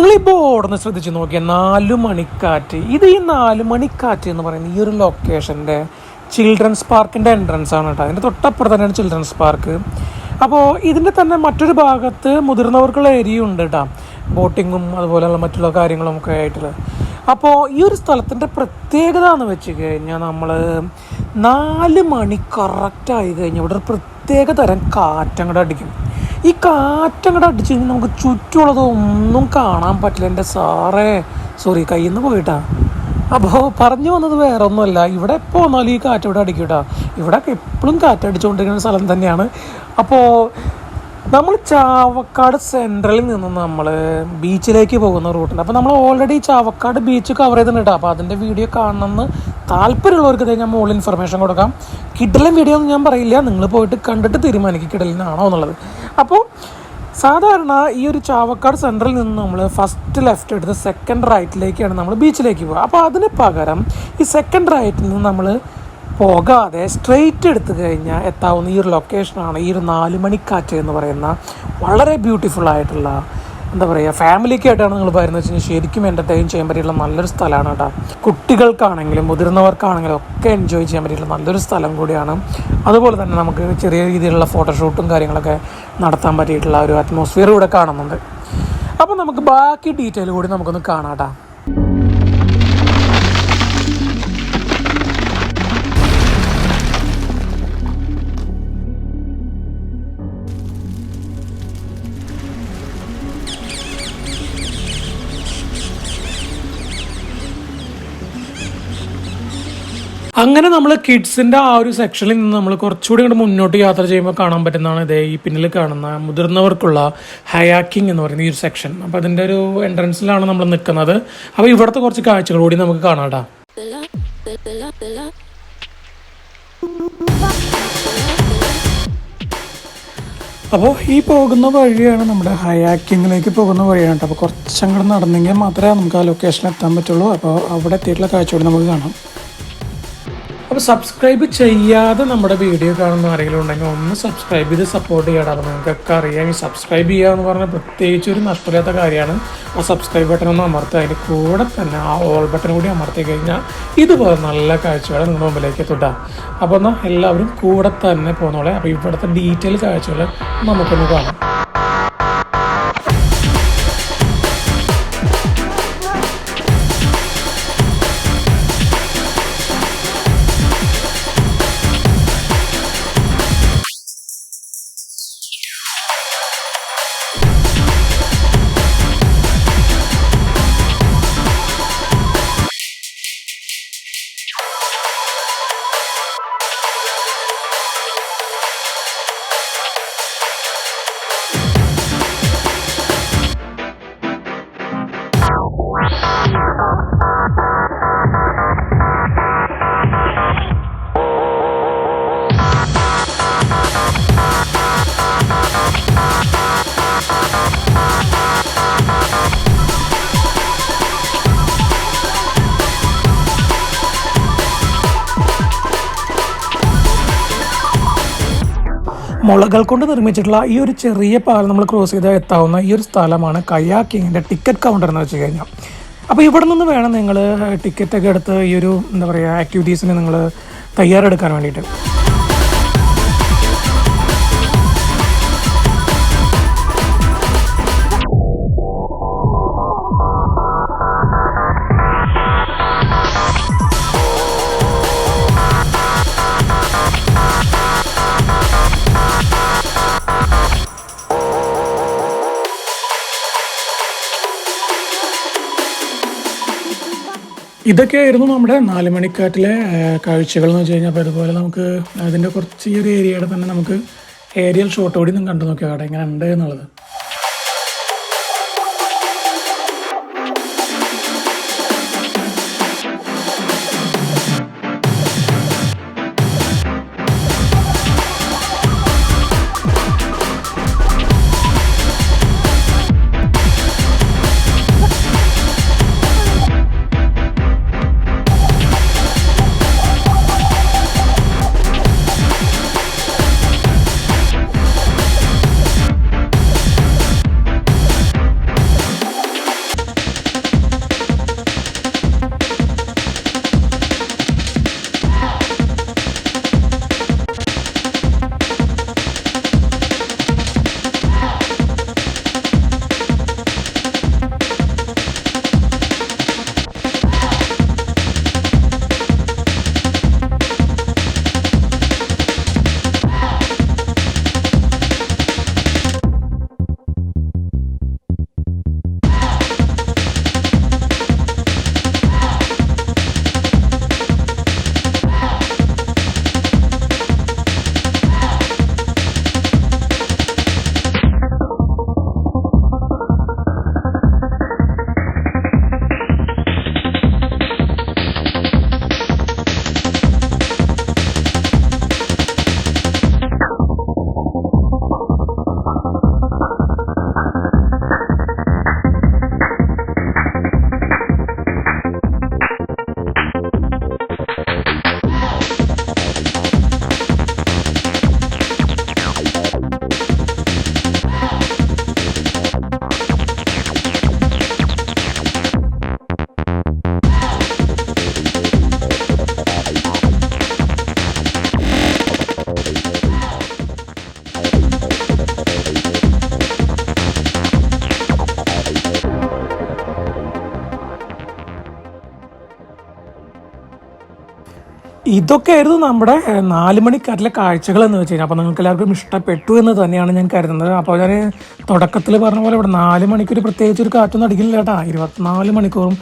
നിങ്ങൾ ഈ ബോർഡൊന്ന് ശ്രദ്ധിച്ച് നോക്കിയാൽ നാലുമണിക്കാറ്റ്. ഇത് ഈ നാലുമണിക്കാറ്റ് എന്ന് പറയുന്ന ഈ ഒരു ലൊക്കേഷൻ്റെ ചിൽഡ്രൻസ് പാർക്കിൻ്റെ എൻട്രൻസ് ആണ് കേട്ടോ. അതിൻ്റെ തൊട്ടപ്പുറത്ത് തന്നെയാണ് ചിൽഡ്രൻസ് പാർക്ക്. അപ്പോൾ ഇതിൻ്റെ തന്നെ മറ്റൊരു ഭാഗത്ത് മുതിർന്നവർക്കുള്ള ഏരിയ ഉണ്ട് കേട്ടോ, ബോട്ടിങ്ങും അതുപോലെയുള്ള മറ്റുള്ള കാര്യങ്ങളും ഒക്കെ ആയിട്ടുള്ളത്. അപ്പോൾ ഈ ഒരു സ്ഥലത്തിൻ്റെ പ്രത്യേകത എന്ന് വെച്ച് കഴിഞ്ഞാൽ നമ്മൾ 4 മണി കറക്റ്റായി കഴിഞ്ഞാൽ ഇവിടെ ഒരു പ്രത്യേക തരം കാറ്റങ്ങടെ അടിക്കും. ഈ കാറ്റങ്ങടെ അടിച്ച് കഴിഞ്ഞാൽ നമുക്ക് ചുറ്റുമുള്ളതൊന്നും കാണാൻ പറ്റില്ല. എൻ്റെ സാറേ, സോറി, കയ്യിൽ നിന്ന് പോയിട്ടാ. അപ്പോൾ പറഞ്ഞു വന്നത് വേറെ ഒന്നുമല്ല, ഇവിടെ എപ്പോൾ വന്നാലും ഈ കാറ്റ് ഇവിടെ അടിക്കും കേട്ടോ. ഇവിടെ എപ്പോഴും കാറ്റടിച്ചുകൊണ്ടിരിക്കുന്ന സ്ഥലം തന്നെയാണ്. അപ്പോൾ നമ്മൾ ചാവക്കാട് സെൻട്രലിൽ നിന്ന് നമ്മൾ ബീച്ചിലേക്ക് പോകുന്ന റൂട്ടുണ്ട്. അപ്പോൾ നമ്മൾ ഓൾറെഡി ചാവക്കാട് ബീച്ച് കവർ ചെയ്തിട്ടുണ്ട് കേട്ടോ. അപ്പോൾ അതിൻ്റെ വീഡിയോ കാണണമെന്ന് താല്പര്യമുള്ളവർക്ക് ഞാൻ മുകളിൽ ഇൻഫർമേഷൻ കൊടുക്കാം. കിഡലിൻ വീഡിയോ ഒന്നും ഞാൻ പറയില്ല, നിങ്ങൾ പോയിട്ട് കണ്ടിട്ട് തീരുമാനിക്കും കിഡലിനാണോ എന്നുള്ളത്. അപ്പോൾ സാധാരണ ഈ ഒരു ചാവക്കാട് സെൻട്രലിൽ നിന്ന് നമ്മൾ ഫസ്റ്റ് ലെഫ്റ്റ് എടുത്ത് സെക്കൻഡ് റൈറ്റിലേക്കാണ് നമ്മൾ ബീച്ചിലേക്ക് പോകുക. അപ്പോൾ അതിന് പകരം ഈ സെക്കൻഡ് റൈറ്റിൽ നിന്ന് നമ്മൾ പോകാതെ സ്ട്രെയിറ്റ് എടുത്തു കഴിഞ്ഞാൽ എത്താവുന്ന ഈ ഒരു ലൊക്കേഷനാണ് ഈ ഒരു നാലുമണിക്കാറ്റ് എന്ന് പറയുന്ന വളരെ ബ്യൂട്ടിഫുൾ ആയിട്ടുള്ള, എന്താ പറയുക, ഫാമിലിക്കായിട്ടാണ് നിങ്ങൾ വരുന്നത് വെച്ച് കഴിഞ്ഞാൽ ശരിക്കും എൻ്റർടൈൻ ചെയ്യാൻ പറ്റിയുള്ള നല്ലൊരു സ്ഥലമാണ് കേട്ടോ. കുട്ടികൾക്കാണെങ്കിലും മുതിർന്നവർക്കാണെങ്കിലും ഒക്കെ എൻജോയ് ചെയ്യാൻ പറ്റിയുള്ള നല്ലൊരു സ്ഥലം കൂടിയാണ്. അതുപോലെ തന്നെ നമുക്ക് ചെറിയ രീതിയിലുള്ള ഫോട്ടോഷൂട്ടും കാര്യങ്ങളൊക്കെ നടത്താൻ പറ്റിയിട്ടുള്ള ഒരു അറ്റ്മോസ്ഫിയർ ഇവിടെ കാണുന്നുണ്ട്. അപ്പോൾ നമുക്ക് ബാക്കി ഡീറ്റെയിൽ കൂടി നമുക്കൊന്ന് കാണാം കേട്ടോ. അങ്ങനെ നമ്മൾ കിഡ്സിൻ്റെ ആ ഒരു സെക്ഷനിൽ നിന്ന് നമ്മൾ കുറച്ചുകൂടി ഇങ്ങോട്ട് മുന്നോട്ട് യാത്ര ചെയ്യുമ്പോൾ കാണാൻ പറ്റുന്നതാണ് ഇതേ ഈ പിന്നിൽ കാണുന്ന മുതിർന്നവർക്കുള്ള ഹയാക്കിംഗ് എന്ന് പറയുന്ന ഈ ഒരു സെക്ഷൻ. അപ്പോൾ അതിൻ്റെ ഒരു എൻട്രൻസിലാണ് നമ്മൾ നിൽക്കുന്നത്. അപ്പോൾ ഇവിടുത്തെ കുറച്ച് കാഴ്ചകൾ കൂടി നമുക്ക് കാണാം. അപ്പോൾ ഈ പോകുന്ന വഴിയാണ് നമ്മുടെ ഹയാക്കിങ്ങിലേക്ക് പോകുന്ന വഴിയാണ് കേട്ടോ. അപ്പോൾ കുറച്ചങ്ങോട്ട് നടന്നെങ്കിൽ മാത്രമേ നമുക്ക് ആ ലൊക്കേഷനിൽ എത്താൻ പറ്റുള്ളൂ. അപ്പോൾ അവിടെ എത്തിയിട്ടുള്ള കാഴ്ചയോടെ നമുക്ക് കാണാം. അപ്പോൾ സബ്സ്ക്രൈബ് ചെയ്യാതെ നമ്മുടെ വീഡിയോ കാണുന്ന ആരെങ്കിലും ഉണ്ടെങ്കിൽ ഒന്ന് സബ്സ്ക്രൈബ് ചെയ്ത് സപ്പോർട്ട് ചെയ്യണം. അപ്പോൾ നിങ്ങൾക്കൊക്കെ അറിയാം, ഈ സബ്സ്ക്രൈബ് ചെയ്യുക എന്ന് പറഞ്ഞാൽ പ്രത്യേകിച്ച് ഒരു നഷ്ടമില്ലാത്ത കാര്യമാണ്. ആ സബ്സ്ക്രൈബ് ബട്ടൺ ഒന്ന് അമർത്തുക, അതിൻ്റെ കൂടെ തന്നെ ആ ഓൾ ബട്ടൺ കൂടി അമർത്തി കഴിഞ്ഞാൽ ഇതുപോലെ നല്ല കാഴ്ചകൾ നിങ്ങളുടെ മുമ്പിലേക്ക് എത്തുക. അപ്പോൾ എന്നാൽ എല്ലാവരും കൂടെ തന്നെ പോകുന്നോളെ. അപ്പോൾ ഇവിടുത്തെ ഡീറ്റെയിൽ കാഴ്ചകൾ നമുക്കൊന്ന് കാണാം. മുളകൾ കൊണ്ട് നിർമ്മിച്ചിട്ടുള്ള ഈ ഒരു ചെറിയ പാലം നമ്മൾ ക്രോസ് ചെയ്താൽ എത്താവുന്ന ഈ ഒരു സ്ഥലമാണ് കയാക്കിങ്ങിൻ്റെ ടിക്കറ്റ് കൗണ്ടർ എന്ന് വെച്ച് കഴിഞ്ഞാൽ. അപ്പോൾ ഇവിടെ നിന്ന് വേണം നിങ്ങൾ ടിക്കറ്റൊക്കെ എടുത്ത് ഈ ഒരു, എന്താ പറയുക, ആക്ടിവിറ്റീസിന് നിങ്ങൾ തയ്യാറെടുക്കാൻ വേണ്ടിയിട്ട്. ഇതൊക്കെയായിരുന്നു നമ്മുടെ നാലുമണിക്കാറ്റിലെ കാഴ്ചകൾ എന്ന് വെച്ച് കഴിഞ്ഞാൽ. അപ്പോൾ അതുപോലെ നമുക്ക് അതിൻ്റെ കുറച്ച് ഈ ഒരു ഏരിയയുടെ തന്നെ നമുക്ക് ഏരിയൽ ഷോട്ട് കൂടി ഒന്ന് കണ്ടു നോക്കിയാൽ അവിടെ എങ്ങനെ ഉണ്ട് എന്നുള്ളത്. ഇതൊക്കെയായിരുന്നു നമ്മുടെ 4 മണിക്കാറ്റിലെ കാഴ്ചകൾ എന്ന് വെച്ച് കഴിഞ്ഞാൽ. അപ്പോൾ നിങ്ങൾക്ക് എല്ലാവർക്കും ഇഷ്ടപ്പെട്ടു എന്ന് തന്നെയാണ് ഞാൻ കരുതുന്നത്. അപ്പോൾ ഞാൻ തുടക്കത്തിൽ പറഞ്ഞ പോലെ ഇവിടെ 4 മണിക്കൂർ പ്രത്യേകിച്ച് ഒരു കാറ്റൊന്നും അടിക്കുന്നില്ല കേട്ടോ. 24 മണിക്കൂറും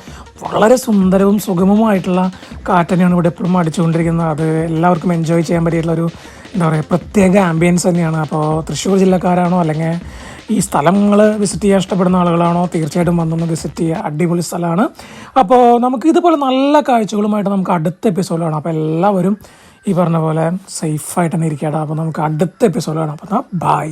വളരെ സുന്ദരവും സുഗമമായിട്ടുള്ള കാറ്റ് തന്നെയാണ് ഇവിടെ എപ്പോഴും അടിച്ചുകൊണ്ടിരിക്കുന്നത്. അത് എല്ലാവർക്കും എൻജോയ് ചെയ്യാൻ പറ്റിയിട്ടുള്ളൊരു എന്താ പറയുക പ്രത്യേക ആംബിയൻസ് തന്നെയാണ്. അപ്പോൾ തൃശ്ശൂർ ജില്ലക്കാരാണോ അല്ലെങ്കിൽ ഈ സ്ഥലങ്ങൾ വിസിറ്റ് ചെയ്യാൻ ഇഷ്ടപ്പെടുന്ന ആളുകളാണോ തീർച്ചയായിട്ടും വന്നൊന്ന് വിസിറ്റ് ചെയ്യുക. അടിപൊളി സ്ഥലമാണ്. അപ്പോൾ നമുക്ക് ഇതുപോലെ നല്ല കാഴ്ചകളുമായിട്ട് നമുക്ക് അടുത്ത എപ്പിസോഡ് കാണാം. അപ്പോൾ എല്ലാവരും ഈ പറഞ്ഞ പോലെ സേഫായിട്ട് തന്നെ ഇരിക്കട്ടെ. അപ്പോൾ നമുക്ക് അടുത്ത എപ്പിസോഡ് കാണാം. അപ്പോൾ ബൈ.